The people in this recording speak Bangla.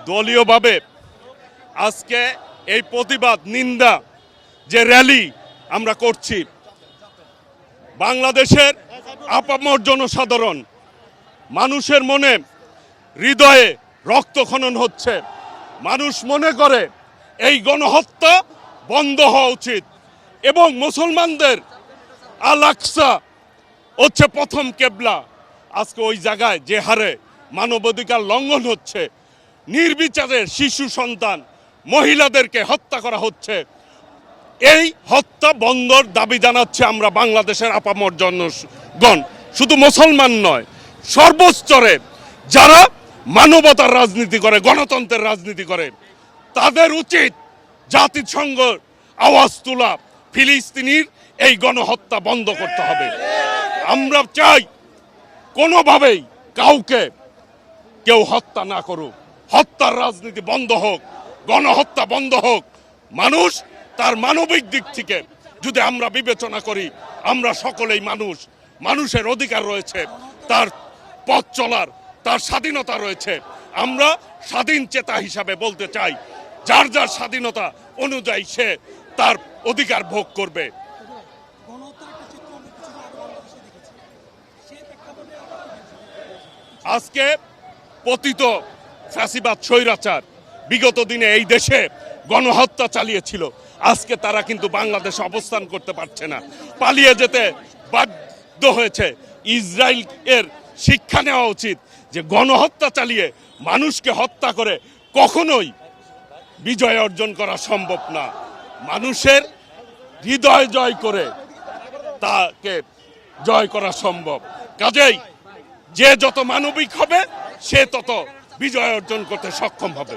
দলীয়ভাবে আজকে এই প্রতিবাদ নিন্দা যে র্যালি আমরা করছি, বাংলাদেশের আপামর জনসাধারণ মানুষের মনে হৃদয়ে রক্তক্ষরণ হচ্ছে। মানুষ মনে করে এই গণহত্যা বন্ধ হওয়া উচিত এবং মুসলমানদের আল আকসা হচ্ছে প্রথম কেবলা। আজকে ওই জায়গায় যে হারে মানবাধিকার লঙ্ঘন হচ্ছে, নির্বিচারে শিশু সন্তান মহিলাদেরকে হত্যা করা হচ্ছে, এই হত্যা বন্ধর দাবি জানাচ্ছে আমরা বাংলাদেশের আপামর জনগণ। শুধু মুসলমান নয়, সর্বস্তরে যারা মানবতার রাজনীতি করে, গণতন্ত্রের রাজনীতি করে, তাদের উচিত জাতিসংঘ আওয়াজ তোলা, ফিলিস্তিনির এই গণহত্যা বন্ধ করতে হবে। আমরা চাই কোনোভাবেই কাউকে কেউ হত্যা না করুক, হত্যার রাজনীতি বন্ধ হোক, গণহত্যা বন্ধ হোক। মানুষ তার মানবিক দিক থেকে যদি আমরা বিবেচনা করি, আমরা সকলেই মানুষ, মানুষের অধিকার রয়েছে, তার পথ চলার, তার স্বাধীনতা রয়েছে। আমরা স্বাধীন চেতা হিসাবে বলতে চাই, যার যার স্বাধীনতা অনুযায়ী সে তার অধিকার ভোগ করবে। আজকে পতিত ফ্যাসিবাদ স্বৈরাচার বিগত দিনে এই দেশে গণহত্যা চালিয়েছিল, আজকে তারা কিন্তু বাংলাদেশে অবস্থান করতে পারছে না, পালিয়ে যেতে বাধ্য হয়েছে। ইসরায়েল এর শিক্ষা নেওয়া উচিত যে গণহত্যা চালিয়ে মানুষকে হত্যা করে কখনোই বিজয় অর্জন করা সম্ভব না। মানুষের হৃদয় জয় করে তাকে জয় করা সম্ভব। কাজেই যে যত মানবিক হবে সে তত বিজয় অর্জন করতে সক্ষম হবে।